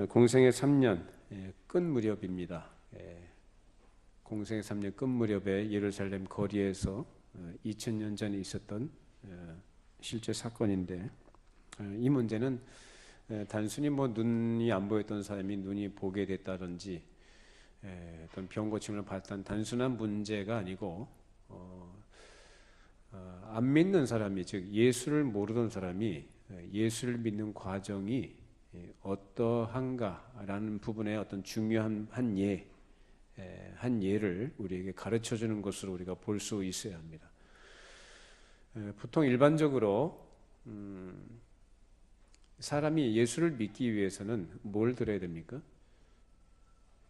공생애 3년 끝 무렵입니다. 공생애 3년 끝 무렵에 예루살렘 거리에서 2000년 전에 있었던 실제 사건인데, 이 문제는 단순히 눈이 안 보였던 사람이 눈이 보게 됐다든지 어떤 병 고침을 받았다는 단순한 문제가 아니고, 안 믿는 사람이, 즉 예수를 모르던 사람이 예수를 믿는 과정이 어떠한가라는 부분의 어떤 중요한 한 예를 우리에게 가르쳐 주는 것으로 우리가 볼 수 있어야 합니다. 보통 일반적으로 사람이 예수를 믿기 위해서는 뭘 들어야 됩니까?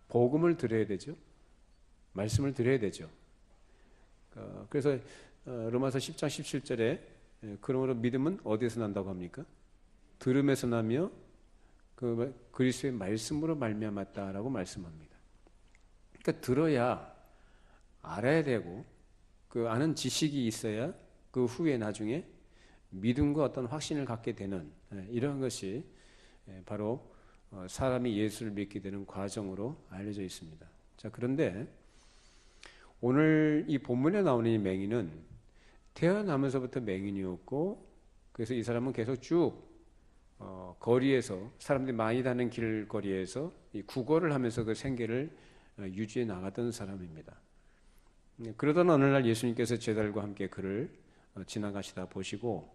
복음을 들어야 되죠. 말씀을 들어야 되죠. 그래서 로마서 10장 17절에 그러므로 믿음은 어디에서 난다고 합니까? 들음에서 나며 그 그리스도의 말씀으로 말미암았다라고 말씀합니다. 그러니까 들어야 알아야 되고, 그 아는 지식이 있어야 그 후에 나중에 믿음과 어떤 확신을 갖게 되는, 이런 것이 바로 사람이 예수를 믿게 되는 과정으로 알려져 있습니다. 자, 그런데 오늘 이 본문에 나오는 이 맹인은 태어나면서부터 맹인이었고, 그래서 이 사람은 계속 쭉 거리에서, 사람들이 많이 다니는 길거리에서 이 구걸을 하면서 그 생계를 유지해 나갔던 사람입니다. 그러던 어느 날 예수님께서 제자들과 함께 그를 지나가시다 보시고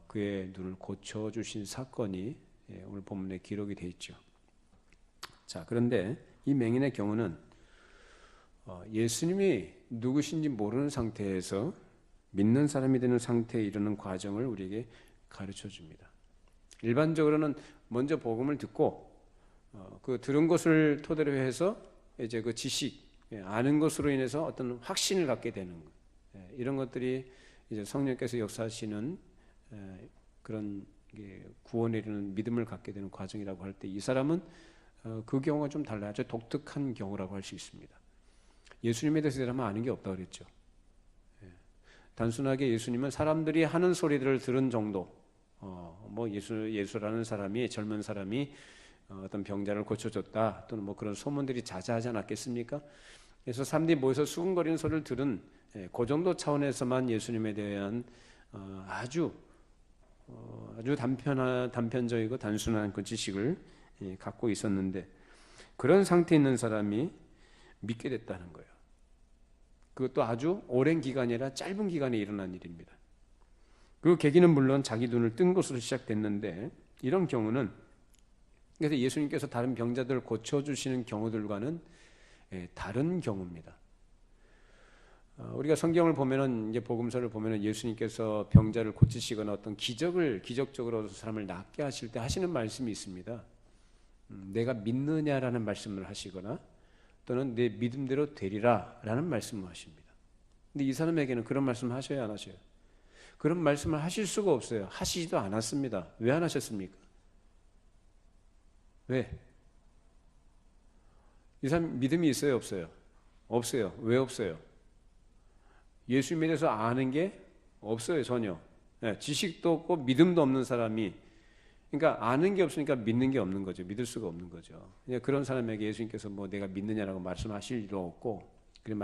그의 눈을 고쳐주신 사건이 오늘 본문에 기록이 되어 있죠. 자, 그런데 이 맹인의 경우는 예수님이 누구신지 모르는 상태에서 믿는 사람이 되는 상태에 이르는 과정을 우리에게 가르쳐 줍니다. 일반적으로는 먼저 복음을 듣고 그 들은 것을 토대로 해서 이제 그 지식, 아는 것으로 인해서 어떤 확신을 갖게 되는 것, 이런 것들이 이제 성령께서 역사하시는 그런 구원에 이르는 믿음을 갖게 되는 과정이라고 할 때, 이 사람은 그 경우가 좀 달라요. 아주 독특한 경우라고 할 수 있습니다. 예수님에 대해서 이 사람은 아는 게 없다고 그랬죠. 단순하게 예수님은 사람들이 하는 소리들을 들은 정도, 예수라는 사람이, 젊은 사람이 어떤 병자를 고쳐줬다, 또는 그런 소문들이 자자하지 않았겠습니까? 그래서 사람들이 모여서 수군거리는 소리를 들은 그 정도 차원에서만 예수님에 대한 아주 단편적이고 단순한 그 지식을 갖고 있었는데, 그런 상태에 있는 사람이 믿게 됐다는 거예요. 그것도 아주 오랜 기간이 아니라 짧은 기간에 일어난 일입니다. 그 계기는 물론 자기 눈을 뜬 것으로 시작됐는데, 이런 경우는, 그래서 예수님께서 다른 병자들을 고쳐주시는 경우들과는 다른 경우입니다. 우리가 성경을 보면은, 이제 복음서를 보면은 예수님께서 병자를 고치시거나 어떤 기적적으로 사람을 낫게 하실 때 하시는 말씀이 있습니다. 내가 믿느냐라는 말씀을 하시거나, 또는 내 믿음대로 되리라 라는 말씀을 하십니다. 근데 이 사람에게는 그런 말씀 하셔야 안 하셔요? 그런 말씀을 하실 수가 없어요. 하시지도 않았습니다. 왜 안 하셨습니까? 왜? 이 사람 믿음이 있어요, 없어요? 없어요. 왜 없어요? 예수님에 대해서 아는 게 없어요, 전혀. 지식도 없고 믿음도 없는 사람이, 그러니까 아는 게 없으니까 믿는 게 없는 거죠. 믿을 수가 없는 거죠. 그런 사람에게 예수님께서 내가 믿느냐라고 말씀하실 일도 없고, 그런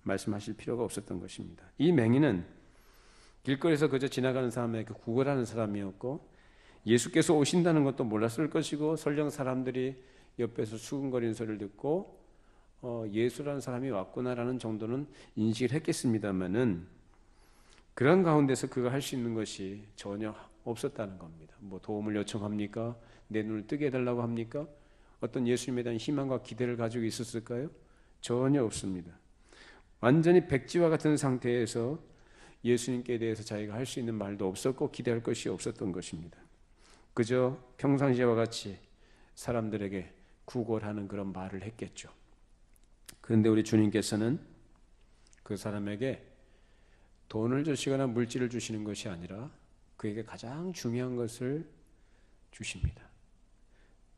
말씀하실 필요가 없었던 것입니다. 이 맹인은 길거리에서 그저 지나가는 사람에게 구걸하는 사람이었고, 예수께서 오신다는 것도 몰랐을 것이고, 설령 사람들이 옆에서 수근거리는 소리를 듣고 예수라는 사람이 왔구나라는 정도는 인식을 했겠습니다만은, 그런 가운데서 그가 할 수 있는 것이 전혀 없었다는 겁니다. 도움을 요청합니까? 내 눈을 뜨게 해달라고 합니까? 어떤 예수님에 대한 희망과 기대를 가지고 있었을까요? 전혀 없습니다. 완전히 백지와 같은 상태에서 예수님께 대해서 자기가 할 수 있는 말도 없었고 기대할 것이 없었던 것입니다. 그저 평상시와 같이 사람들에게 구걸하는 그런 말을 했겠죠. 그런데 우리 주님께서는 그 사람에게 돈을 주시거나 물질을 주시는 것이 아니라 그에게 가장 중요한 것을 주십니다.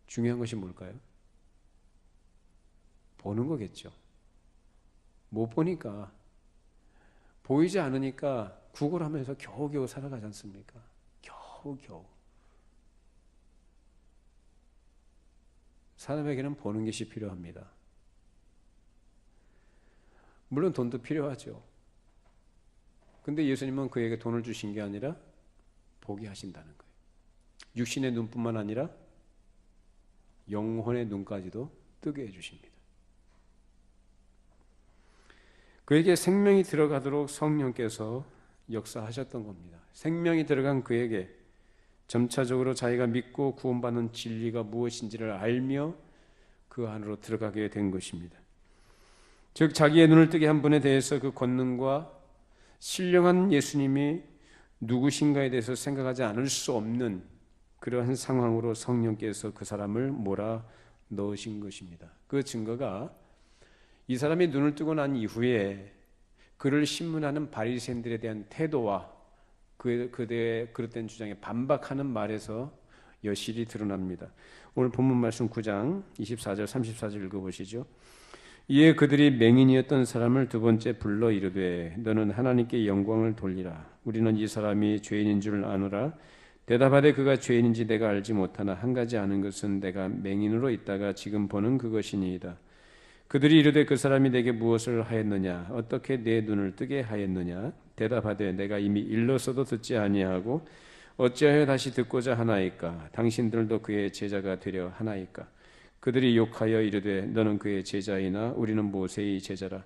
중요한 것이 뭘까요? 보는 거겠죠. 못 보니까, 보이지 않으니까 구걸하면서 겨우겨우 살아가지 않습니까? 겨우겨우. 사람에게는 보는 것이 필요합니다. 물론 돈도 필요하죠. 근데 예수님은 그에게 돈을 주신 게 아니라 보게 하신다는 거예요. 육신의 눈뿐만 아니라 영혼의 눈까지도 뜨게 해주십니다. 그에게 생명이 들어가도록 성령께서 역사하셨던 겁니다. 생명이 들어간 그에게 점차적으로 자기가 믿고 구원받는 진리가 무엇인지를 알며 그 안으로 들어가게 된 것입니다. 즉 자기의 눈을 뜨게 한 분에 대해서 그 권능과 신령한 예수님이 누구신가에 대해서 생각하지 않을 수 없는 그러한 상황으로 성령께서 그 사람을 몰아 넣으신 것입니다. 그 증거가 이 사람이 눈을 뜨고 난 이후에 그를 신문하는 바리새인들에 대한 태도와 그들의 그릇된 주장에 반박하는 말에서 여실히 드러납니다. 오늘 본문 말씀 9장 24절 34절 읽어보시죠. 이에 그들이 맹인이었던 사람을 두 번째 불러 이르되 너는 하나님께 영광을 돌리라. 우리는 이 사람이 죄인인 줄 아노라. 대답하되 그가 죄인인지 내가 알지 못하나 한 가지 아는 것은 내가 맹인으로 있다가 지금 보는 그것이니이다. 그들이 이르되 그 사람이 내게 무엇을 하였느냐 어떻게 내 눈을 뜨게 하였느냐 대답하되 내가 이미 일러서도 듣지 아니하고 어찌하여 다시 듣고자 하나이까 당신들도 그의 제자가 되려 하나이까 그들이 욕하여 이르되 너는 그의 제자이나 우리는 모세의 제자라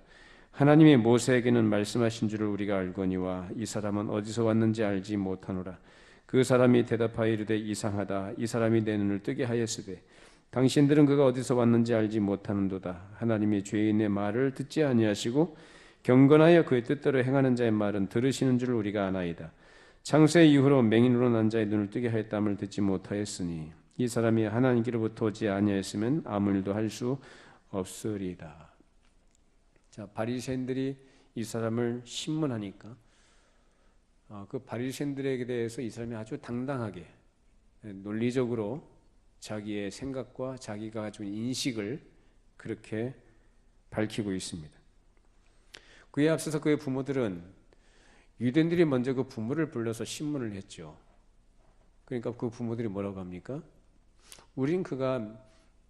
하나님이 모세에게는 말씀하신 줄을 우리가 알거니와 이 사람은 어디서 왔는지 알지 못하노라. 그 사람이 대답하여 이르되 이상하다. 이 사람이 내 눈을 뜨게 하였으되 당신들은 그가 어디서 왔는지 알지 못하는도다. 하나님이 죄인의 말을 듣지 아니하시고 경건하여 그의 뜻대로 행하는 자의 말은 들으시는 줄 우리가 아나이다. 창세 이후로 맹인으로 난 자의 눈을 뜨게 하였다함을 듣지 못하였으니 이 사람이 하나님께로부터 오지 아니하였으면 아무 일도 할 수 없으리다. 자, 바리새인들이 이 사람을 신문하니까 그 바리새인들에게 대해서 이 사람이 아주 당당하게 논리적으로 자기의 생각과 자기가 가진 인식을 그렇게 밝히고 있습니다. 그에 앞서서 그의 부모들은 유대인들이 먼저 그 부모를 불러서 신문을 했죠. 그러니까 그 부모들이 뭐라고 합니까? 우린 그가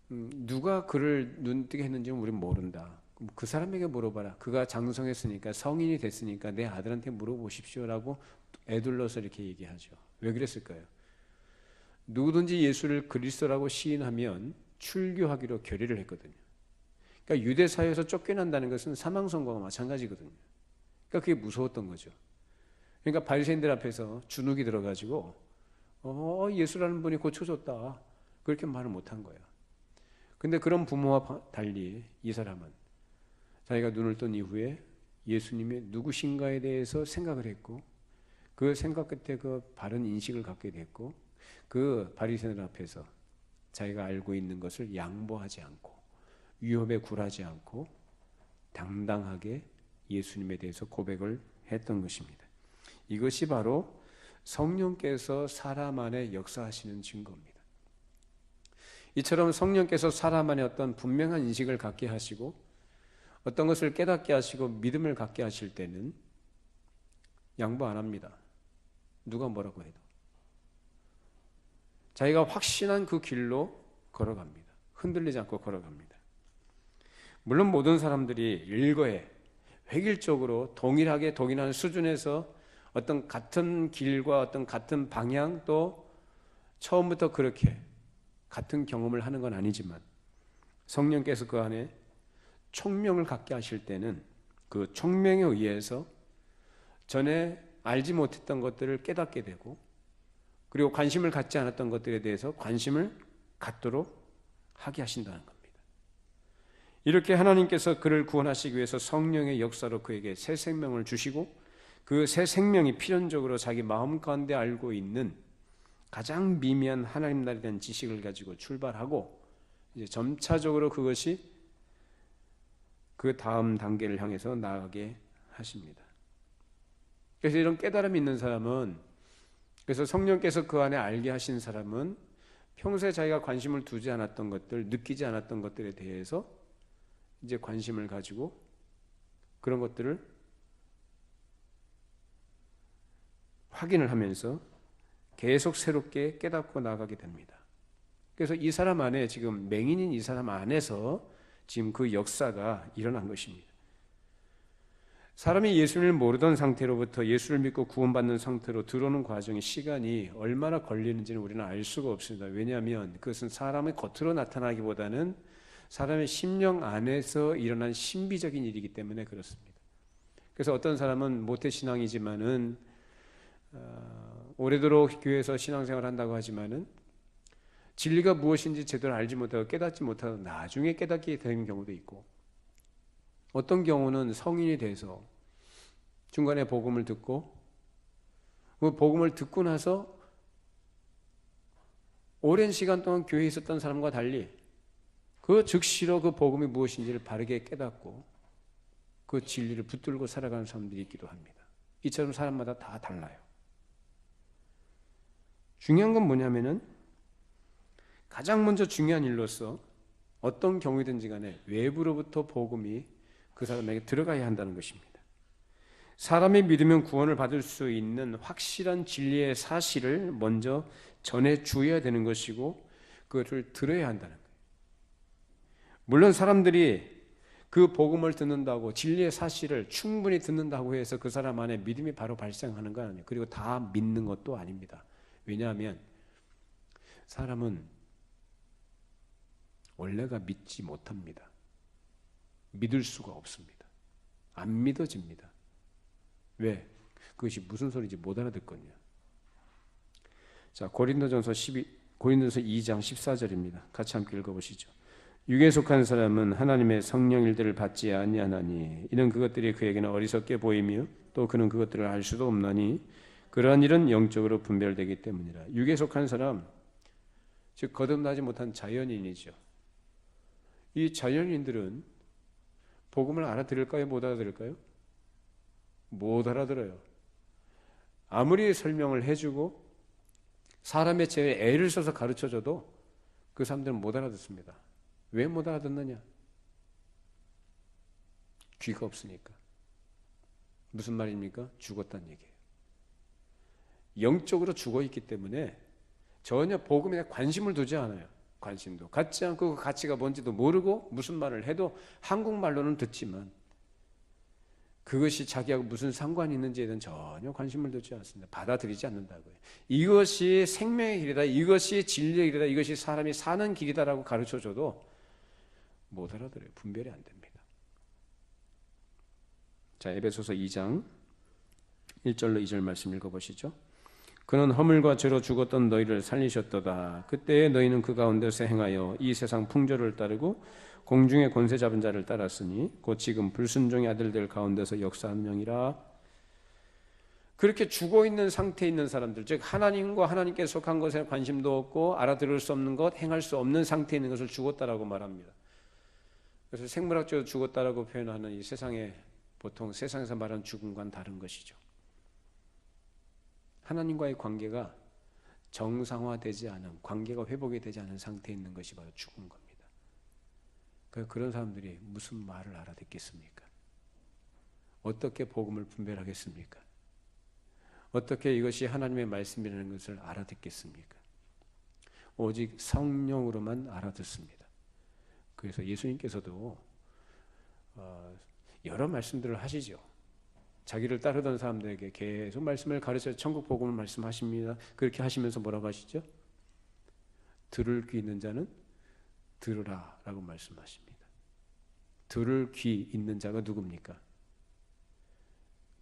누가 그를 눈뜨게 했는지는 우린 모른다. 그 사람에게 물어봐라. 그가 장성했으니까 성인이 됐으니까 내 아들한테 물어보십시오라고 애둘러서 이렇게 얘기하죠. 왜 그랬을까요? 누구든지 예수를 그리스도라고 시인하면 출교하기로 결의를 했거든요. 그러니까 유대 사회에서 쫓겨난다는 것은 사망 선고와 마찬가지거든요. 그러니까 그게 무서웠던 거죠. 그러니까 바리새인들 앞에서 주눅이 들어가지고 예수라는 분이 고쳐줬다 그렇게 말을 못한 거예요. 근데 그런 부모와 달리 이 사람은 자기가 눈을 뜬 이후에 예수님이 누구신가에 대해서 생각을 했고 그 생각 끝에 그 바른 인식을 갖게 됐고 그 바리새인들 앞에서 자기가 알고 있는 것을 양보하지 않고 위협에 굴하지 않고 당당하게 예수님에 대해서 고백을 했던 것입니다. 이것이 바로 성령께서 사람 안에 역사하시는 증거입니다. 이처럼 성령께서 사람 안에 어떤 분명한 인식을 갖게 하시고 어떤 것을 깨닫게 하시고 믿음을 갖게 하실 때는 양보 안 합니다. 누가 뭐라고 해도. 자기가 확신한 그 길로 걸어갑니다. 흔들리지 않고 걸어갑니다. 물론 모든 사람들이 일거에 획일적으로 동일하게 동일한 수준에서 어떤 같은 길과 어떤 같은 방향 또 처음부터 그렇게 같은 경험을 하는 건 아니지만 성령께서 그 안에 총명을 갖게 하실 때는 그 총명에 의해서 전에 알지 못했던 것들을 깨닫게 되고 그리고 관심을 갖지 않았던 것들에 대해서 관심을 갖도록 하게 하신다는 겁니다. 이렇게 하나님께서 그를 구원하시기 위해서 성령의 역사로 그에게 새 생명을 주시고 그 새 생명이 필연적으로 자기 마음 가운데 알고 있는 가장 미미한 하나님 나라에 대한 지식을 가지고 출발하고 이제 점차적으로 그것이 그 다음 단계를 향해서 나아가게 하십니다. 그래서 이런 깨달음이 있는 사람은 그래서 성령께서 그 안에 알게 하신 사람은 평소에 자기가 관심을 두지 않았던 것들, 느끼지 않았던 것들에 대해서 이제 관심을 가지고 그런 것들을 확인을 하면서 계속 새롭게 깨닫고 나가게 됩니다. 그래서 이 사람 안에 지금 맹인인 이 사람 안에서 지금 그 역사가 일어난 것입니다. 사람이 예수를 모르던 상태로부터 예수를 믿고 구원받는 상태로 들어오는 과정의 시간이 얼마나 걸리는지는 우리는 알 수가 없습니다. 왜냐하면 그것은 사람의 겉으로 나타나기보다는 사람의 심령 안에서 일어난 신비적인 일이기 때문에 그렇습니다. 그래서 어떤 사람은 모태신앙이지만은 오래도록 교회에서 신앙생활을 한다고 하지만은 진리가 무엇인지 제대로 알지 못하고 깨닫지 못하고 나중에 깨닫게 되는 경우도 있고, 어떤 경우는 성인이 돼서 중간에 복음을 듣고 그 복음을 듣고 나서 오랜 시간 동안 교회에 있었던 사람과 달리 그 즉시로 그 복음이 무엇인지를 바르게 깨닫고 그 진리를 붙들고 살아가는 사람들이 있기도 합니다. 이처럼 사람마다 다 달라요. 중요한 건 뭐냐면은 가장 먼저 중요한 일로서 어떤 경우든지 간에 외부로부터 복음이 그 사람에게 들어가야 한다는 것입니다. 사람이 믿으면 구원을 받을 수 있는 확실한 진리의 사실을 먼저 전해 주어야 되는 것이고 그것을 들어야 한다는 거예요. 물론 사람들이 그 복음을 듣는다고 진리의 사실을 충분히 듣는다고 해서 그 사람 안에 믿음이 바로 발생하는 건 아니에요. 그리고 다 믿는 것도 아닙니다. 왜냐하면 사람은 원래가 믿지 못합니다. 믿을 수가 없습니다. 안 믿어집니다. 왜? 그것이 무슨 소리인지 못 알아듣거든요. 자, 고린도전서 2장 14절입니다. 같이 함께 읽어보시죠. 육에 속한 사람은 하나님의 성령 일들을 받지 아니하나니 이는 그것들이 그에게는 어리석게 보이며 또 그는 그것들을 알 수도 없나니 그러한 일은 영적으로 분별되기 때문이라. 육에 속한 사람, 즉 거듭나지 못한 자연인이죠. 이 자연인들은 복음을 알아들을까요? 못 알아들을까요? 못 알아들어요. 아무리 설명을 해주고 사람의 죄에 애를 써서 가르쳐줘도 그 사람들은 못 알아듣습니다. 왜 못 알아듣느냐? 귀가 없으니까. 무슨 말입니까? 죽었다는 얘기예요. 영적으로 죽어있기 때문에 전혀 복음에 관심을 두지 않아요. 관심도 갖지 않고 그 가치가 뭔지도 모르고 무슨 말을 해도 한국말로는 듣지만 그것이 자기하고 무슨 상관이 있는지에 대한 전혀 관심을 두지 않습니다. 받아들이지 않는다고요. 이것이 생명의 길이다, 이것이 진리의 길이다, 이것이 사람이 사는 길이다라고 가르쳐줘도 못 알아들어요. 분별이 안 됩니다. 자, 에베소서 2장 1절로 2절 말씀 읽어보시죠. 그는 허물과 죄로 죽었던 너희를 살리셨도다. 그때에 너희는 그 가운데서 행하여 이 세상 풍조를 따르고 공중의 권세 잡은 자를 따랐으니 곧 지금 불순종의 아들들 가운데서 역사하는 영이라. 그렇게 죽어있는 상태에 있는 사람들, 즉 하나님과 하나님께 속한 것에 관심도 없고 알아들을 수 없는 것, 행할 수 없는 상태에 있는 것을 죽었다라고 말합니다. 그래서 생물학적으로 죽었다라고 표현하는 이 세상에 보통 세상에서 말하는 죽음과는 다른 것이죠. 하나님과의 관계가 정상화되지 않은, 관계가 회복이 되지 않은 상태에 있는 것이 바로 죽은 겁니다. 그런 사람들이 무슨 말을 알아듣겠습니까? 어떻게 복음을 분별하겠습니까? 어떻게 이것이 하나님의 말씀이라는 것을 알아듣겠습니까? 오직 성령으로만 알아듣습니다. 그래서 예수님께서도 여러 말씀들을 하시죠. 자기를 따르던 사람들에게 계속 말씀을 가르쳐 천국 복음을 말씀하십니다. 그렇게 하시면서 뭐라고 하시죠? 들을 귀 있는 자는 들으라 라고 말씀하십니다. 들을 귀 있는 자가 누굽니까?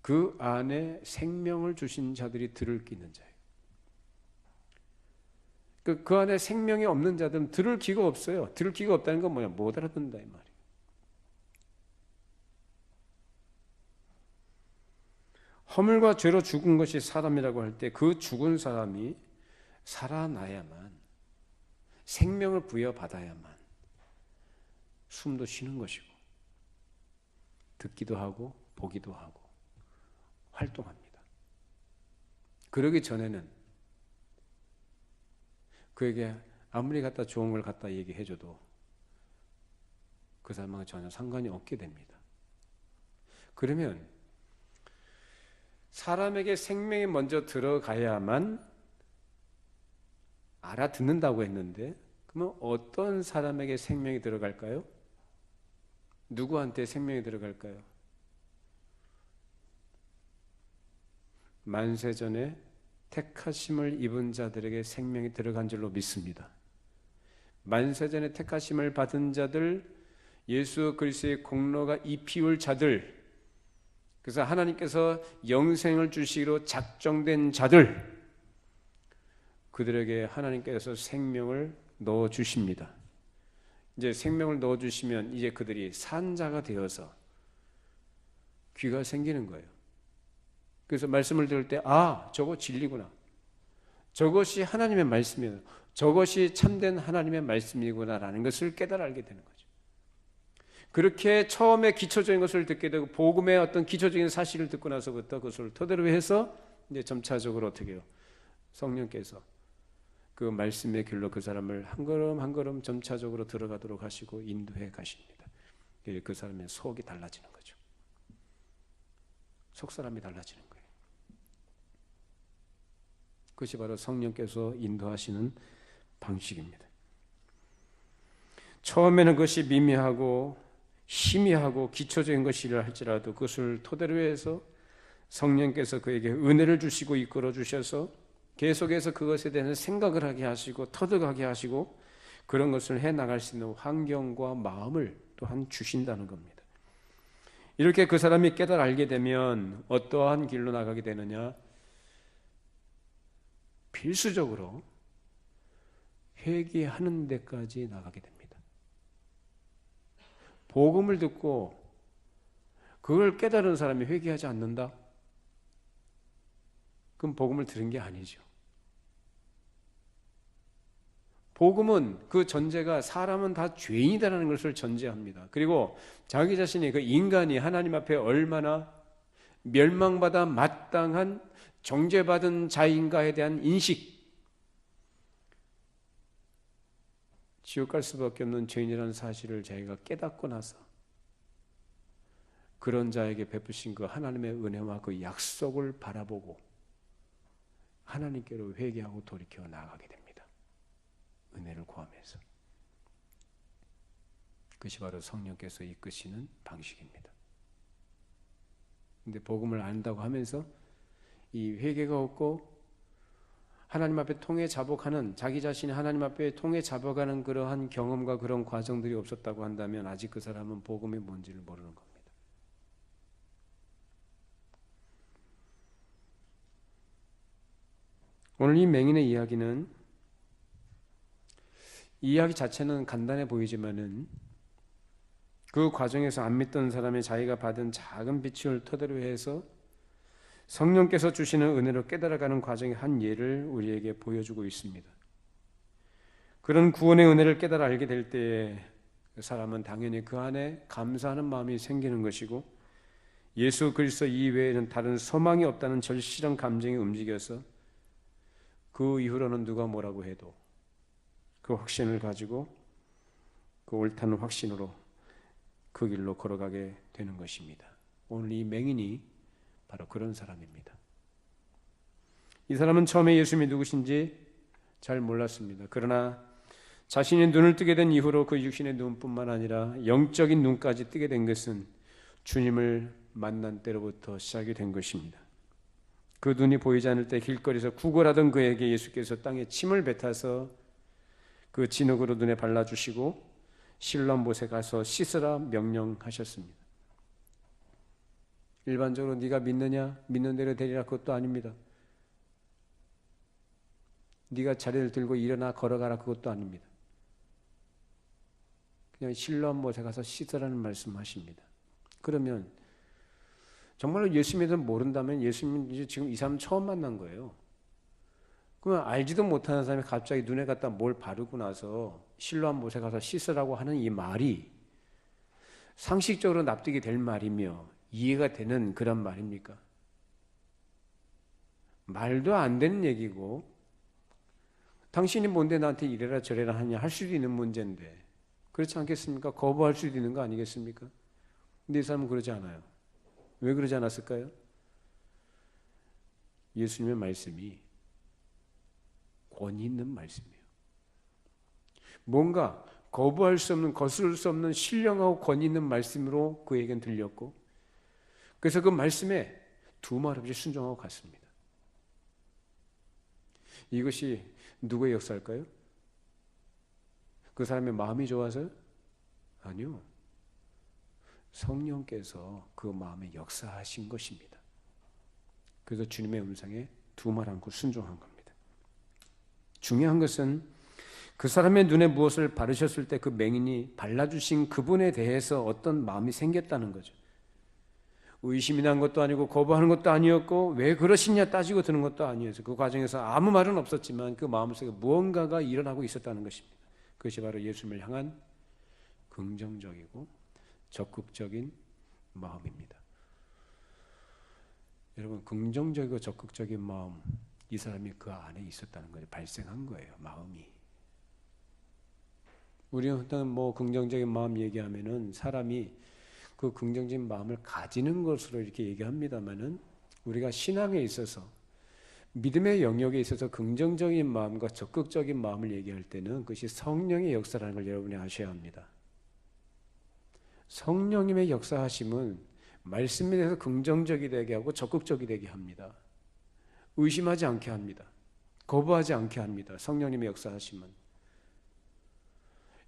그 안에 생명을 주신 자들이 들을 귀 있는 자예요. 그 안에 생명이 없는 자들은 들을 귀가 없어요. 들을 귀가 없다는 건 뭐냐? 못 알아듣는다 이 말이에요. 허물과 죄로 죽은 것이 사람이라고 할 때 그 죽은 사람이 살아나야만, 생명을 부여받아야만 숨도 쉬는 것이고 듣기도 하고 보기도 하고 활동합니다. 그러기 전에는 그에게 아무리 갖다 좋은 걸 갖다 얘기해줘도 그 사람하고 전혀 상관이 없게 됩니다. 그러면 사람에게 생명이 먼저 들어가야만 알아듣는다고 했는데 그러면 어떤 사람에게 생명이 들어갈까요? 누구한테 생명이 들어갈까요? 만세전에 택하심을 입은 자들에게 생명이 들어간 줄로 믿습니다. 만세전에 택하심을 받은 자들, 예수 그리스도의 공로가 입히울 자들, 그래서 하나님께서 영생을 주시기로 작정된 자들, 그들에게 하나님께서 생명을 넣어 주십니다. 이제 생명을 넣어 주시면 이제 그들이 산 자가 되어서 귀가 생기는 거예요. 그래서 말씀을 들을 때, 아, 저거 진리구나. 저것이 하나님의 말씀이구나. 저것이 참된 하나님의 말씀이구나라는 것을 깨달아 알게 되는 거죠. 그렇게 처음에 기초적인 것을 듣게 되고 복음의 어떤 기초적인 사실을 듣고 나서부터 그것을 토대로 해서 이제 점차적으로 어떻게 해요? 성령께서 그 말씀의 길로 그 사람을 한 걸음 한 걸음 점차적으로 들어가도록 하시고 인도해 가십니다. 그 사람의 속이 달라지는 거죠. 속 사람이 달라지는 거예요. 그것이 바로 성령께서 인도하시는 방식입니다. 처음에는 그것이 미미하고 희미하고 기초적인 것이라 할지라도 그것을 토대로 해서 성령께서 그에게 은혜를 주시고 이끌어 주셔서 계속해서 그것에 대해서 생각을 하게 하시고 터득하게 하시고 그런 것을 해나갈 수 있는 환경과 마음을 또한 주신다는 겁니다. 이렇게 그 사람이 깨달아 알게 되면 어떠한 길로 나가게 되느냐? 필수적으로 회개하는 데까지 나가게 됩니다. 복음을 듣고 그걸 깨달은 사람이 회개하지 않는다? 그럼 복음을 들은 게 아니죠. 복음은 그 전제가 사람은 다 죄인이다라는 것을 전제합니다. 그리고 자기 자신이 그 인간이 하나님 앞에 얼마나 멸망받아 마땅한 정죄받은 자인가에 대한 인식, 지옥 갈 수밖에 없는 죄인이라는 사실을 자기가 깨닫고 나서 그런 자에게 베푸신 그 하나님의 은혜와 그 약속을 바라보고 하나님께로 회개하고 돌이켜 나아가게 됩니다. 은혜를 구하면서. 그것이 바로 성령께서 이끄시는 방식입니다. 근데 복음을 안다고 하면서 이 회개가 없고 하나님 앞에 통해 자복하는, 자기 자신이 하나님 앞에 통해 자복하는 그러한 경험과 그런 과정들이 없었다고 한다면 아직 그 사람은 복음이 뭔지를 모르는 겁니다. 오늘 이 맹인의 이야기는, 이 이야기 자체는 간단해 보이지만은 그 과정에서 안 믿던 사람이 자기가 받은 작은 빛을 토대로 해서 성령께서 주시는 은혜로 깨달아가는 과정의 한 예를 우리에게 보여주고 있습니다. 그런 구원의 은혜를 깨달아 알게 될 때에 그 사람은 당연히 그 안에 감사하는 마음이 생기는 것이고 예수 그리스도 이외에는 다른 소망이 없다는 절실한 감정이 움직여서 그 이후로는 누가 뭐라고 해도 그 확신을 가지고 그 옳다는 확신으로 그 길로 걸어가게 되는 것입니다. 오늘 이 맹인이 바로 그런 사람입니다. 이 사람은 처음에 예수님이 누구신지 잘 몰랐습니다. 그러나 자신이 눈을 뜨게 된 이후로 그 육신의 눈뿐만 아니라 영적인 눈까지 뜨게 된 것은 주님을 만난 때로부터 시작이 된 것입니다. 그 눈이 보이지 않을 때 길거리에서 구걸하던 그에게 예수께서 땅에 침을 뱉어서 그 진흙으로 눈에 발라주시고 실로암 못에 가서 씻으라 명령하셨습니다. 일반적으로 네가 믿느냐? 믿는 대로 되리라 그것도 아닙니다. 네가 자리를 들고 일어나 걸어가라 그것도 아닙니다. 그냥 실로암 못에 가서 씻으라는 말씀하십니다. 그러면 정말로 예수님을 모른다면 예수님 이제 지금 이 사람 처음 만난 거예요. 그러면 알지도 못하는 사람이 갑자기 눈에 갖다 뭘 바르고 나서 실로암 못에 가서 씻으라고 하는 이 말이 상식적으로 납득이 될 말이며 이해가 되는 그런 말입니까? 말도 안 되는 얘기고 당신이 뭔데 나한테 이래라 저래라 하냐 할 수도 있는 문제인데 그렇지 않겠습니까? 거부할 수도 있는 거 아니겠습니까? 근데 이 사람은 그러지 않아요. 왜 그러지 않았을까요? 예수님의 말씀이 권위 있는 말씀이에요. 뭔가 거부할 수 없는, 거스를 수 없는 신령하고 권위 있는 말씀으로 그에겐 들렸고, 그래서 그 말씀에 두말 없이 순종하고 갔습니다. 이것이 누구의 역사일까요? 그 사람의 마음이 좋아서요? 아니요. 성령께서 그 마음에 역사하신 것입니다. 그래서 주님의 음성에 두말 않고 순종한 겁니다. 중요한 것은 그 사람의 눈에 무엇을 바르셨을 때 그 맹인이 발라주신 그분에 대해서 어떤 마음이 생겼다는 거죠. 의심이 난 것도 아니고 거부하는 것도 아니었고 왜 그러시냐 따지고 드는 것도 아니었어요. 그 과정에서 아무 말은 없었지만 그 마음속에 무언가가 일어나고 있었다는 것입니다. 그것이 바로 예수님을 향한 긍정적이고 적극적인 마음입니다. 여러분, 긍정적이고 적극적인 마음, 이 사람이 그 안에 있었다는 거예요. 발생한 거예요. 마음이. 우리는 긍정적인 마음 얘기하면은 사람이 그 긍정적인 마음을 가지는 것으로 이렇게 얘기합니다만은, 우리가 신앙에 있어서, 믿음의 영역에 있어서 긍정적인 마음과 적극적인 마음을 얘기할 때는 그것이 성령의 역사라는 걸 여러분이 아셔야 합니다. 성령님의 역사하심은 말씀에 대해서 긍정적이 되게 하고 적극적이 되게 합니다. 의심하지 않게 합니다. 거부하지 않게 합니다. 성령님의 역사하심은.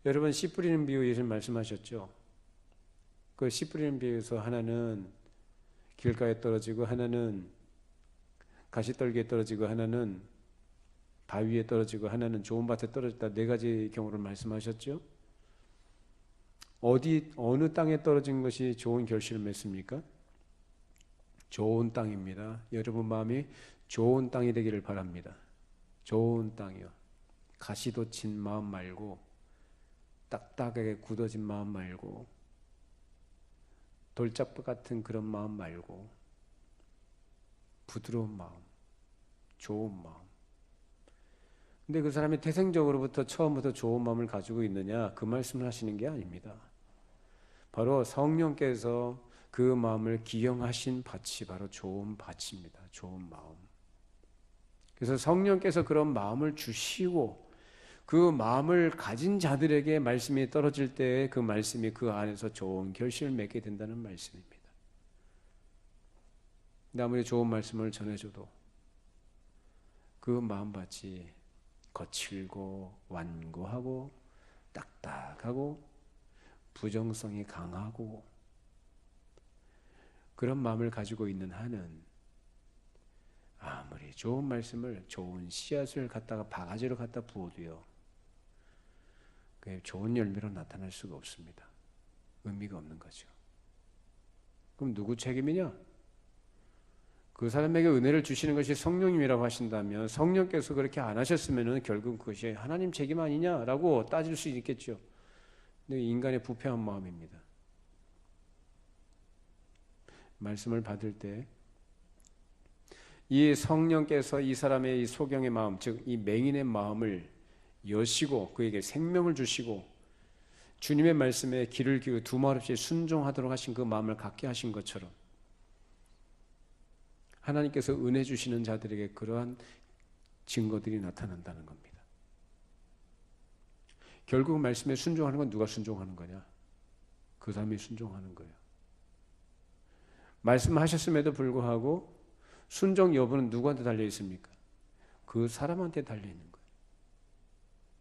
여러분, 씨 뿌리는 비유 예수님 말씀하셨죠. 그 씨 뿌리는 비유에서 하나는 길가에 떨어지고, 하나는 가시떨기에 떨어지고, 하나는 바위에 떨어지고, 하나는 좋은 밭에 떨어졌다. 네 가지 경우를 말씀하셨죠. 어느 땅에 떨어진 것이 좋은 결실을 맺습니까? 좋은 땅입니다. 여러분 마음이 좋은 땅이 되기를 바랍니다. 좋은 땅이요. 가시도 친 마음 말고, 딱딱하게 굳어진 마음 말고, 돌짝밭 같은 그런 마음 말고, 부드러운 마음, 좋은 마음. 근데 그 사람이 태생적으로부터 처음부터 좋은 마음을 가지고 있느냐, 그 말씀을 하시는 게 아닙니다. 바로 성령께서 그 마음을 기영하신 밭이 바로 좋은 밭입니다. 좋은 마음. 그래서 성령께서 그런 마음을 주시고, 그 마음을 가진 자들에게 말씀이 떨어질 때 그 말씀이 그 안에서 좋은 결실을 맺게 된다는 말씀입니다. 근데 아무리 좋은 말씀을 전해줘도 그 마음밭이 거칠고 완고하고 딱딱하고 부정성이 강하고 그런 마음을 가지고 있는 한은 아무리 좋은 말씀을, 좋은 씨앗을 갖다가 바가지로 갖다 부어도요, 그게 좋은 열매로 나타날 수가 없습니다. 의미가 없는 거죠. 그럼 누구 책임이냐? 그 사람에게 은혜를 주시는 것이 성령님이라고 하신다면, 성령께서 그렇게 안 하셨으면 결국 그것이 하나님 책임 아니냐라고 따질 수 있겠죠. 근데 인간의 부패한 마음입니다. 말씀을 받을 때 이 성령께서 이 사람의 이 소경의 마음, 즉 이 맹인의 마음을 여시고 그에게 생명을 주시고 주님의 말씀에 귀를 기울여 두말 없이 순종하도록 하신 그 마음을 갖게 하신 것처럼, 하나님께서 은혜 주시는 자들에게 그러한 증거들이 나타난다는 겁니다. 결국 말씀에 순종하는 건 누가 순종하는 거냐? 그 사람이 순종하는 거예요. 말씀하셨음에도 불구하고 순종 여부는 누구한테 달려 있습니까? 그 사람한테 달려 있는 거예요.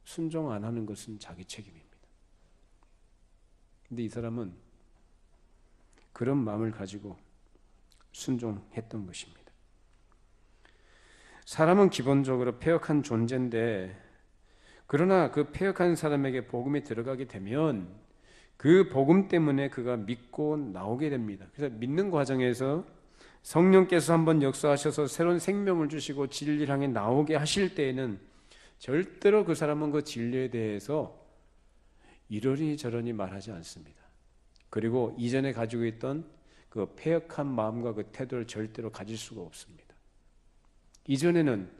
순종 안 하는 것은 자기 책임입니다. 근데 이 사람은 그런 마음을 가지고 순종했던 것입니다. 사람은 기본적으로 패역한 존재인데, 그러나 그 패역한 사람에게 복음이 들어가게 되면 그 복음 때문에 그가 믿고 나오게 됩니다. 그래서 믿는 과정에서 성령께서 한번 역사하셔서 새로운 생명을 주시고 진리를 향해 나오게 하실 때에는 절대로 그 사람은 그 진리에 대해서 이러니 저러니 말하지 않습니다. 그리고 이전에 가지고 있던 그 패역한 마음과 그 태도를 절대로 가질 수가 없습니다. 이전에는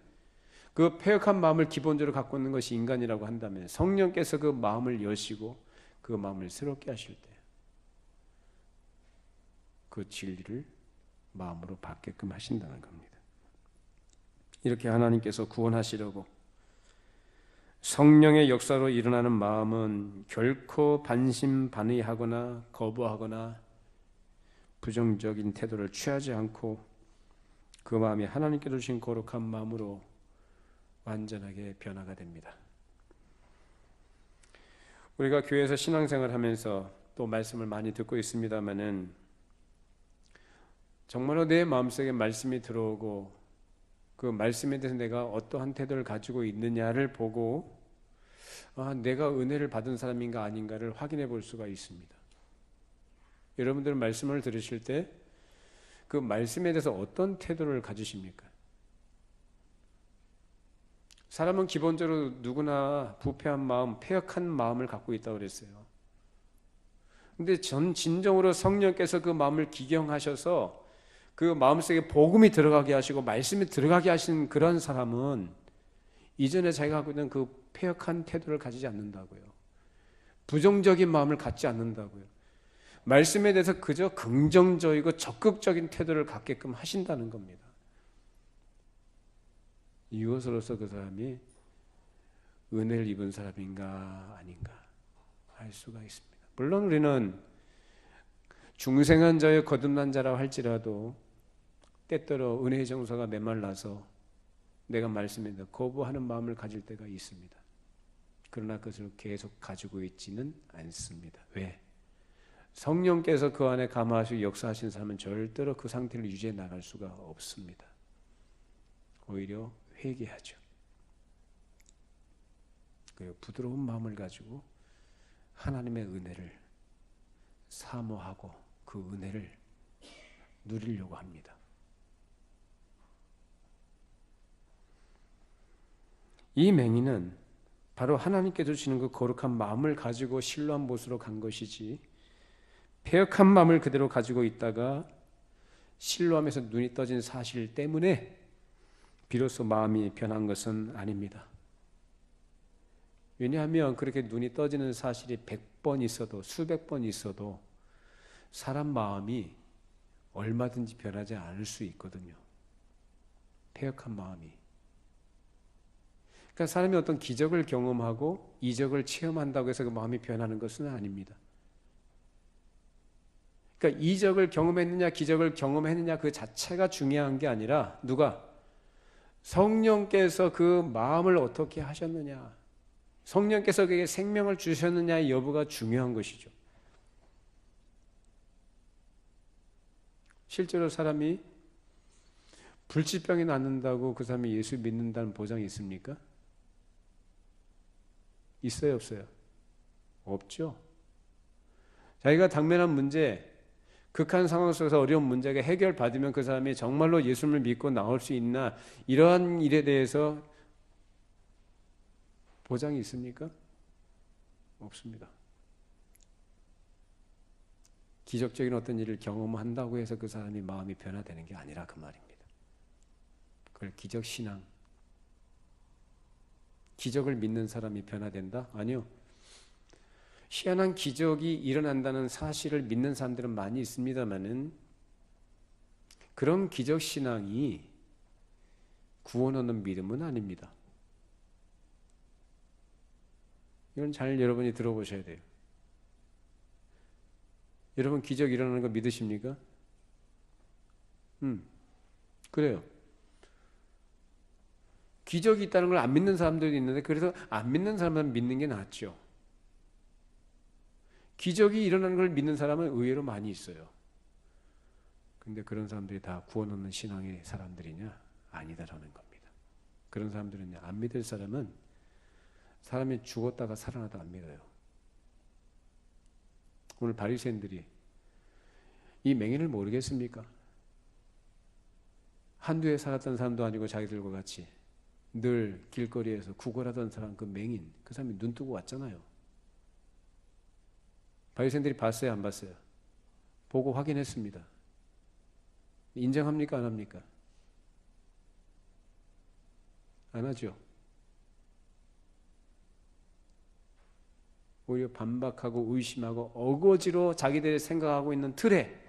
그 패역한 마음을 기본적으로 갖고 있는 것이 인간이라고 한다면, 성령께서 그 마음을 여시고 그 마음을 새롭게 하실 때 그 진리를 마음으로 받게끔 하신다는 겁니다. 이렇게 하나님께서 구원하시려고 성령의 역사로 일어나는 마음은 결코 반신반의하거나 거부하거나 부정적인 태도를 취하지 않고 그 마음이 하나님께서 주신 거룩한 마음으로 완전하게 변화가 됩니다. 우리가 교회에서 신앙생활 하면서 또 말씀을 많이 듣고 있습니다마는 정말로 내 마음속에 말씀이 들어오고 그 말씀에 대해서 내가 어떠한 태도를 가지고 있느냐를 보고 내가 은혜를 받은 사람인가 아닌가를 확인해 볼 수가 있습니다. 여러분들 말씀을 들으실 때 그 말씀에 대해서 어떤 태도를 가지십니까? 사람은 기본적으로 누구나 부패한 마음, 패역한 마음을 갖고 있다고 그랬어요. 근데 진정으로 성령께서 그 마음을 기경하셔서 그 마음속에 복음이 들어가게 하시고 말씀이 들어가게 하신 그런 사람은 이전에 자기가 갖고 있는 그 패역한 태도를 가지지 않는다고요. 부정적인 마음을 갖지 않는다고요. 말씀에 대해서 그저 긍정적이고 적극적인 태도를 갖게끔 하신다는 겁니다. 이것으로서 그 사람이 은혜를 입은 사람인가 아닌가 알 수가 있습니다. 물론 우리는 중생한 자의 거듭난 자라고 할지라도 때때로 은혜의 정서가 메말라서 내가 말씀에 거부하는 마음을 가질 때가 있습니다. 그러나 그것을 계속 가지고 있지는 않습니다. 왜? 성령께서 그 안에 감화하시고 역사하신 사람은 절대로 그 상태를 유지해 나갈 수가 없습니다. 오히려 회개하죠. 그 부드러운 마음을 가지고 하나님의 은혜를 사모하고 그 은혜를 누리려고 합니다. 이 맹인은 바로 하나님께서 주시는 그 거룩한 마음을 가지고 신뢰한 곳으로 간 것이지 패역한 마음을 그대로 가지고 있다가 신뢰하면서 눈이 떠진 사실 때문에 비로소 마음이 변한 것은 아닙니다. 왜냐하면 그렇게 눈이 떠지는 사실이 100번 있어도 수백 번 있어도 사람 마음이 얼마든지 변하지 않을 수 있거든요. 패역한 마음이. 그러니까 사람이 어떤 기적을 경험하고 이적을 체험한다고 해서 그 마음이 변하는 것은 아닙니다. 그러니까 이적을 경험했느냐 기적을 경험했느냐 그 자체가 중요한 게 아니라 누가? 성령께서 그 마음을 어떻게 하셨느냐, 성령께서 그에게 생명을 주셨느냐의 여부가 중요한 것이죠. 실제로 사람이 불치병이 낫는다고 그 사람이 예수 믿는다는 보장이 있습니까? 있어요, 없어요? 없죠. 자기가 당면한 문제, 극한 상황 속에서 어려운 문제가 해결받으면 그 사람이 정말로 예수를 믿고 나올 수 있나, 이러한 일에 대해서 보장이 있습니까? 없습니다. 기적적인 어떤 일을 경험한다고 해서 그 사람이 마음이 변화되는 게 아니라 그 말입니다. 그걸 기적신앙, 기적을 믿는 사람이 변화된다? 아니요. 희한한 기적이 일어난다는 사실을 믿는 사람들은 많이 있습니다만은 그런 기적신앙이 구원 얻는 믿음은 아닙니다. 이건 잘 여러분이 들어보셔야 돼요. 여러분 기적 일어나는 거 믿으십니까? 그래요. 기적이 있다는 걸 안 믿는 사람들도 있는데 그래서 안 믿는 사람은 믿는 게 낫죠. 기적이 일어나는 걸 믿는 사람은 의외로 많이 있어요. 근데 그런 사람들이 다 구원 얻는 신앙의 사람들이냐? 아니다라는 겁니다. 그런 사람들은요, 안 믿을 사람은 사람이 죽었다가 살아나도 안 믿어요. 오늘 바리새인들이 이 맹인을 모르겠습니까? 한두 해 살았던 사람도 아니고 자기들과 같이 늘 길거리에서 구걸하던 사람, 그 맹인, 그 사람이 눈 뜨고 왔잖아요. 바리새인들이 봤어요, 안 봤어요? 보고 확인했습니다. 인정합니까, 안 합니까? 안 하죠. 오히려 반박하고 의심하고 어거지로 자기들이 생각하고 있는 틀에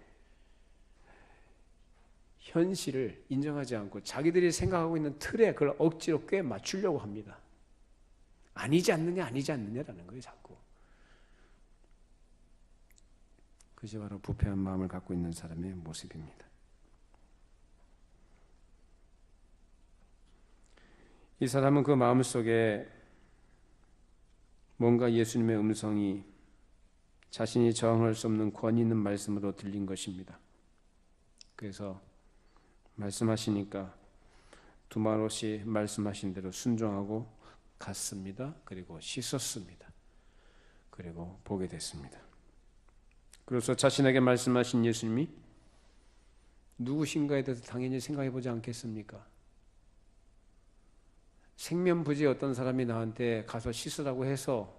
현실을 인정하지 않고 자기들이 생각하고 있는 틀에 그걸 억지로 꽤 맞추려고 합니다. 아니지 않느냐라는 거예요, 자꾸. 그것이 바로 부패한 마음을 갖고 있는 사람의 모습입니다. 이 사람은 그 마음속에 뭔가 예수님의 음성이 자신이 저항할 수 없는 권위 있는 말씀으로 들린 것입니다. 그래서 말씀하시니까 두말 없이 말씀하신 대로 순종하고 갔습니다. 그리고 씻었습니다. 그리고 보게 됐습니다. 그래서 자신에게 말씀하신 예수님이 누구신가에 대해서 당연히 생각해 보지 않겠습니까? 생면부지의 어떤 사람이 나한테 가서 씻으라고 해서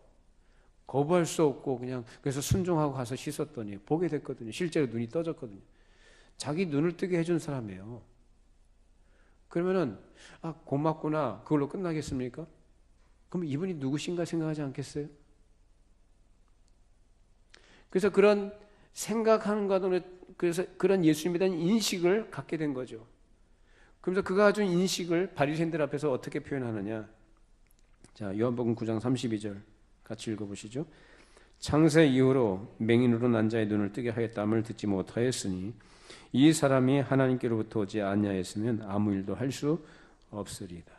거부할 수 없고 그냥 그래서 순종하고 가서 씻었더니 보게 됐거든요. 실제로 눈이 떠졌거든요. 자기 눈을 뜨게 해준 사람이에요. 그러면은 고맙구나 그걸로 끝나겠습니까? 그럼 이분이 누구신가 생각하지 않겠어요? 그래서 그런 생각하는 것으로 그래서 그런 예수님에 대한 인식을 갖게 된 거죠. 그래서 그가 가진 인식을 바리새인들 앞에서 어떻게 표현하느냐? 자, 요한복음 9장 32절 같이 읽어보시죠. 창세 이후로 맹인으로 난 자의 눈을 뜨게 하였다함을 듣지 못하였으니 이 사람이 하나님께로부터 오지 아니하였으면 아무 일도 할 수 없으리다.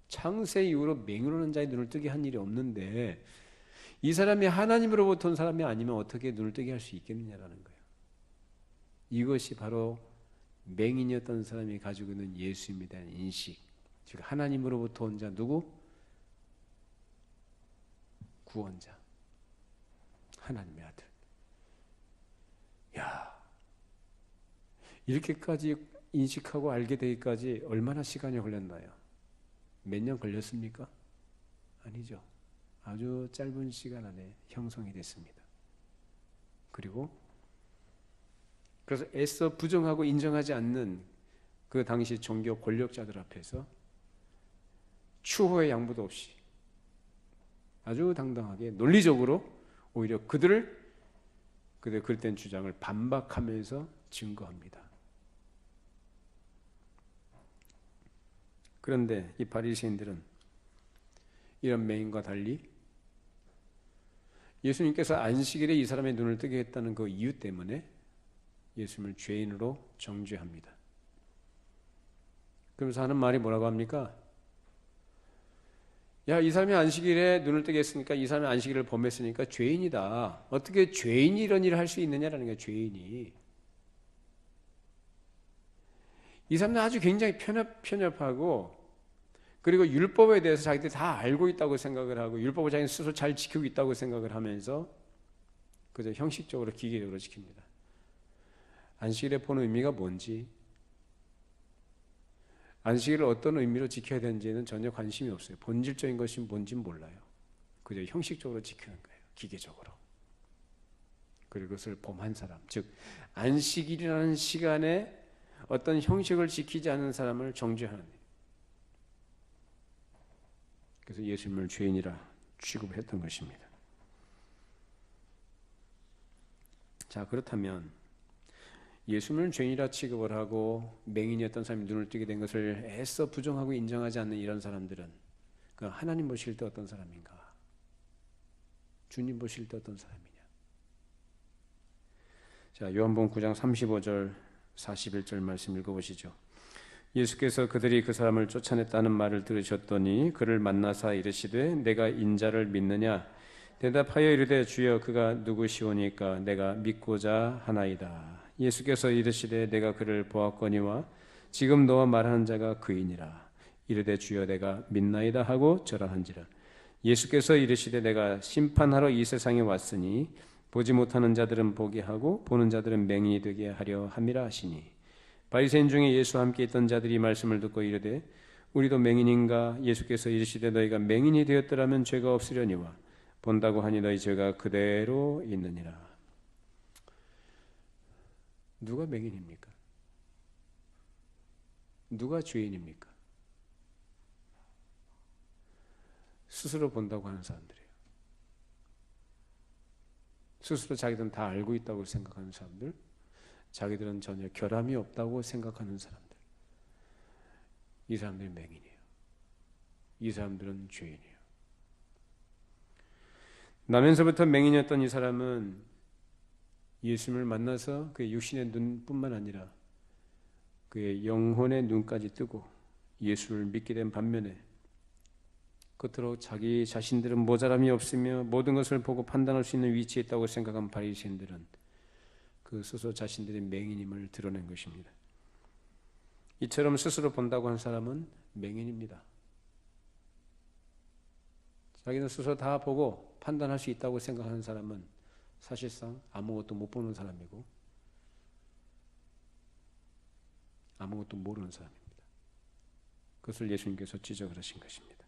창세 이후로 맹인으로 난 자의 눈을 뜨게 한 일이 없는데 이 사람이 하나님으로부터 온 사람이 아니면 어떻게 눈을 뜨게 할 수 있겠느냐라는 거예요. 이것이 바로 맹인이었던 사람이 가지고 있는 예수님에 대한 인식, 즉 하나님으로부터 온 자 누구? 구원자, 하나님의 아들. 야, 이렇게까지 인식하고 알게 되기까지 얼마나 시간이 걸렸나요? 몇 년 걸렸습니까? 아니죠. 아주 짧은 시간 안에 형성이 됐습니다. 그리고 그래서 애써 부정하고 인정하지 않는 그 당시 종교 권력자들 앞에서 추호의 양보도 없이 아주 당당하게 논리적으로 오히려 그들의 그릇된 주장을 반박하면서 증거합니다. 그런데 이 바리새인들은 이런 맹인과 달리 예수님께서 안식일에 이 사람의 눈을 뜨게 했다는 그 이유 때문에 예수님을 죄인으로 정죄합니다. 그러면서 하는 말이 뭐라고 합니까? 야, 이 사람이 안식일에 눈을 뜨게 했으니까 이 사람이 안식일을 범했으니까 죄인이다. 어떻게 죄인이 이런 일을 할 수 있느냐라는 거예요. 죄인이. 이 사람은 아주 굉장히 편협하고 그리고 율법에 대해서 자기들이 다 알고 있다고 생각을 하고 율법을 자기는 스스로 잘 지키고 있다고 생각을 하면서 그저 형식적으로 기계적으로 지킵니다. 안식일에 보는 의미가 뭔지, 안식일을 어떤 의미로 지켜야 되는지는 전혀 관심이 없어요. 본질적인 것이 뭔지는 몰라요. 그저 형식적으로 지키는 거예요. 기계적으로. 그리고 그것을 범한 사람, 즉 안식일이라는 시간에 어떤 형식을 지키지 않는 사람을 정죄하는 거예요. 그래서 예수님을 죄인이라 취급했던 것입니다. 자, 그렇다면 예수님을 죄인이라 취급을 하고 맹인이었던 사람이 눈을 뜨게 된 것을 애써 부정하고 인정하지 않는 이런 사람들은 그 하나님 보실 때 어떤 사람인가? 주님 보실 때 어떤 사람이냐? 자, 요한복음 9장 35절 41절 말씀 읽어보시죠. 예수께서 그들이 그 사람을 쫓아냈다는 말을 들으셨더니 그를 만나사 이르시되 내가 인자를 믿느냐? 대답하여 이르되 주여 그가 누구시오니까 내가 믿고자 하나이다. 예수께서 이르시되 내가 그를 보았거니와 지금 너와 말하는 자가 그이니라. 이르되 주여 내가 믿나이다 하고 절하한지라. 예수께서 이르시되 내가 심판하러 이 세상에 왔으니 보지 못하는 자들은 보게 하고 보는 자들은 맹인이 되게 하려 함이라 하시니 바리새인 중에 예수와 함께 있던 자들이 말씀을 듣고 이르되 우리도 맹인인가? 예수께서 이르시되 너희가 맹인이 되었더라면 죄가 없으려니와 본다고 하니 너희 죄가 그대로 있느니라. 누가 맹인입니까? 누가 죄인입니까? 스스로 본다고 하는 사람들이에요. 스스로 자기들은 다 알고 있다고 생각하는 사람들, 자기들은 전혀 결함이 없다고 생각하는 사람들, 이 사람들이 맹인이에요. 이 사람들은 죄인이에요. 나면서부터 맹인이었던 이 사람은 예수님을 만나서 그의 육신의 눈뿐만 아니라 그의 영혼의 눈까지 뜨고 예수를 믿게 된 반면에 겉으로 자기 자신들은 모자람이 없으며 모든 것을 보고 판단할 수 있는 위치에 있다고 생각한 바리새인들은 그 스스로 자신들의 맹인임을 드러낸 것입니다. 이처럼 스스로 본다고 한 사람은 맹인입니다. 자기는 스스로 다 보고 판단할 수 있다고 생각하는 사람은 사실상 아무것도 못 보는 사람이고 아무것도 모르는 사람입니다. 그것을 예수님께서 지적을 하신 것입니다.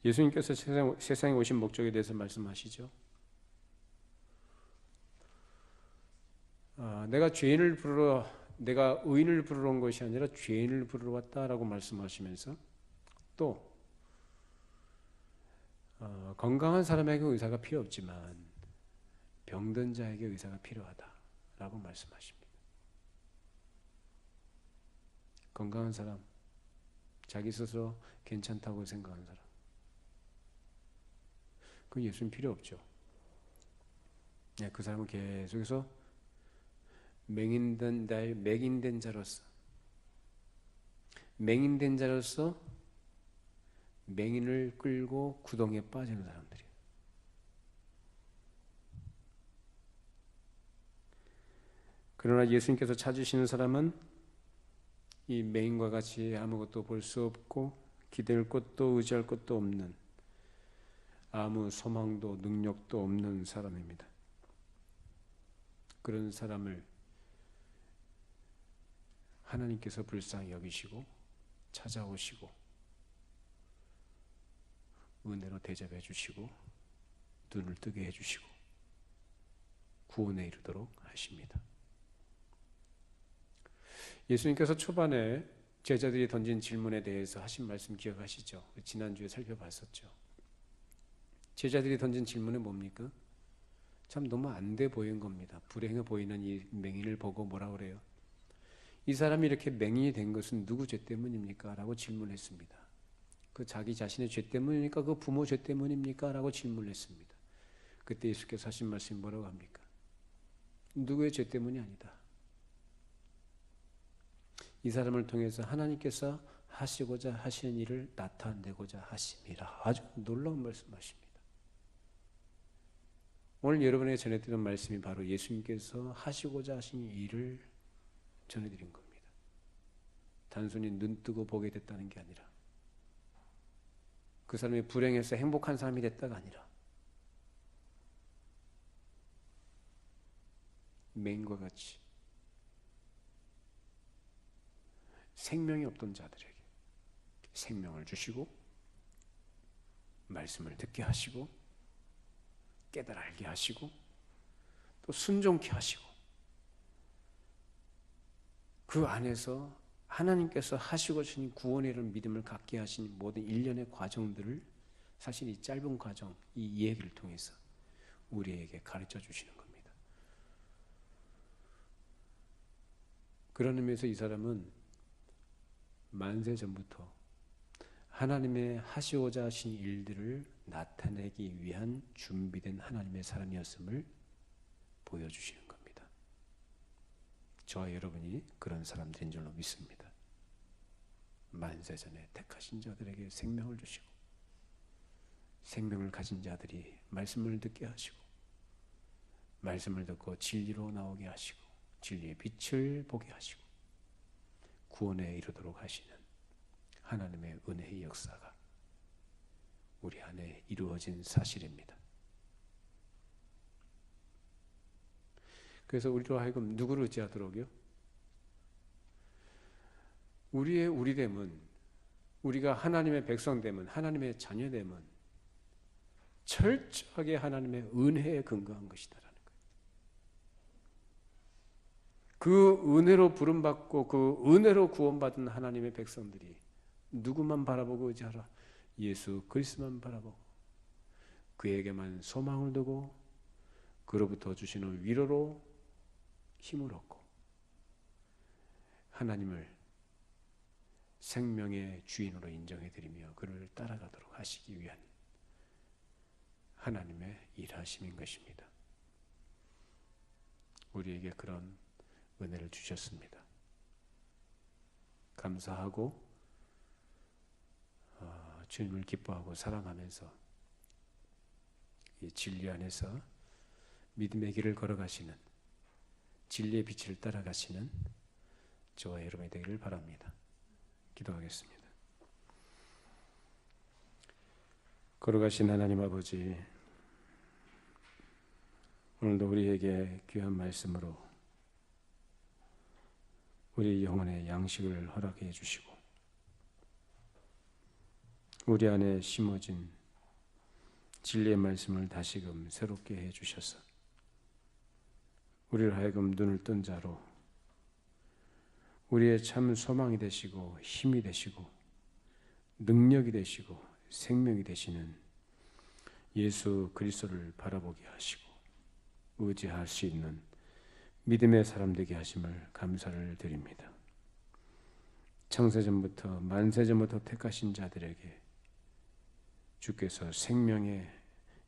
예수님께서 세상에 오신 목적에 대해서 말씀하시죠. 내가 의인을 부르러 온 것이 아니라 죄인을 부르러 왔다라고 말씀하시면서 또 건강한 사람에게 의사가 필요 없지만 병든 자에게 의사가 필요하다라고 말씀하십니다. 건강한 사람, 자기 스스로 괜찮다고 생각하는 사람, 그 예수님 필요 없죠. 그 사람은 계속해서 맹인된 자로서 맹인을 끌고 구덩이에 빠지는 사람들이에요. 그러나 예수님께서 찾으시는 사람은 이 맹인과 같이 아무것도 볼 수 없고 기댈 곳도 의지할 곳도 없는, 아무 소망도 능력도 없는 사람입니다. 그런 사람을 하나님께서 불쌍히 여기시고 찾아오시고 은혜로 대접해 주시고 눈을 뜨게 해주시고 구원에 이르도록 하십니다. 예수님께서 초반에 제자들이 던진 질문에 대해서 하신 말씀 기억하시죠? 지난주에 살펴봤었죠. 제자들이 던진 질문은 뭡니까? 참 너무 안 돼 보이는 겁니다. 불행해 보이는 이 맹인을 보고 뭐라 그래요? 이 사람이 이렇게 맹인이 된 것은 누구 죄 때문입니까? 라고 질문했습니다. 그 자기 자신의 죄 때문입니까? 그 부모 죄 때문입니까? 라고 질문했습니다. 그때 예수께서 하신 말씀이 뭐라고 합니까? 누구의 죄 때문이 아니다. 이 사람을 통해서 하나님께서 하시고자 하시는 일을 나타내고자 하심이라. 아주 놀라운 말씀하십니다. 오늘 여러분에게 전해드리는 말씀이 바로 예수님께서 하시고자 하신 일을 전해드린 겁니다. 단순히 눈 뜨고 보게 됐다는 게 아니라 그 사람이 불행해서 행복한 사람이 됐다가 아니라 맹인과 같이 생명이 없던 자들에게 생명을 주시고 말씀을 듣게 하시고 깨달아 알게 하시고 또 순종케 하시고 그 안에서 하나님께서 하시고 계신 구원에 이르는 믿음을 갖게 하신 모든 일련의 과정들을 사실 이 짧은 과정, 이 이야기를 통해서 우리에게 가르쳐 주시는 겁니다. 그런 의미에서 이 사람은 만세 전부터 하나님의 하시고자 하신 일들을 나타내기 위한 준비된 하나님의 사람이었음을 보여주시는 겁니다. 저와 여러분이 그런 사람들인 줄로 믿습니다. 만세 전에 택하신 자들에게 생명을 주시고 생명을 가진 자들이 말씀을 듣게 하시고 말씀을 듣고 진리로 나오게 하시고 진리의 빛을 보게 하시고 구원에 이르도록 하시는 하나님의 은혜의 역사가 우리 안에 이루어진 사실입니다. 그래서 우리로 하여금 누구를 의지하도록요? 우리의 우리됨은, 우리가 하나님의 백성됨은, 하나님의 자녀됨은 철저하게 하나님의 은혜에 근거한 것이다라는 거예요. 그 은혜로 부름받고 그 은혜로 구원받은 하나님의 백성들이 누구만 바라보고 의지하라? 예수 그리스도만 바라보고 그에게만 소망을 두고 그로부터 주시는 위로로 힘을 얻고 하나님을 생명의 주인으로 인정해드리며 그를 따라가도록 하시기 위한 하나님의 일하심인 것입니다. 우리에게 그런 은혜를 주셨습니다. 감사하고 주님을 기뻐하고 사랑하면서 이 진리 안에서 믿음의 길을 걸어가시는, 진리의 빛을 따라가시는 저와 여러분이 되기를 바랍니다. 기도하겠습니다. 걸어가신 하나님 아버지, 오늘도 우리에게 귀한 말씀으로 우리 영혼의 양식을 허락해 주시고, 우리 안에 심어진 진리의 말씀을 다시금 새롭게 해 주셔서 우리를 하여금 눈을 뜬 자로 우리의 참 소망이 되시고 힘이 되시고 능력이 되시고 생명이 되시는 예수 그리스도를 바라보게 하시고 의지할 수 있는 믿음의 사람 되게 하심을 감사를 드립니다. 창세전부터 만세전부터 택하신 자들에게 주께서 생명의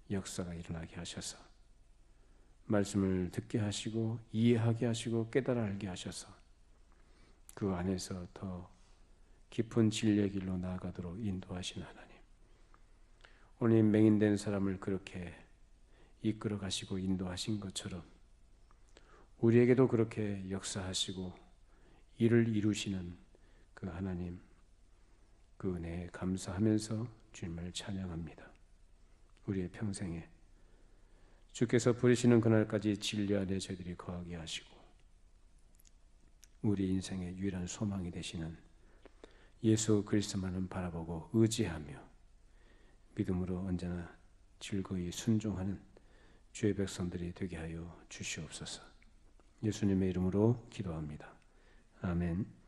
역사가 일어나게 하셔서 말씀을 듣게 하시고 이해하게 하시고 깨달아 알게 하셔서 그 안에서 더 깊은 진리의 길로 나아가도록 인도하신 하나님, 오늘 맹인된 사람을 그렇게 이끌어 가시고 인도하신 것처럼 우리에게도 그렇게 역사하시고 일을 이루시는 그 하나님, 그 은혜에 감사하면서 주님을 찬양합니다. 우리의 평생에 주께서 부르시는 그날까지 진리 안에 저희들이 거하게 하시고 우리 인생의 유일한 소망이 되시는 예수 그리스도만을 바라보고 의지하며 믿음으로 언제나 즐거이 순종하는 주의 백성들이 되게 하여 주시옵소서. 예수님의 이름으로 기도합니다. 아멘.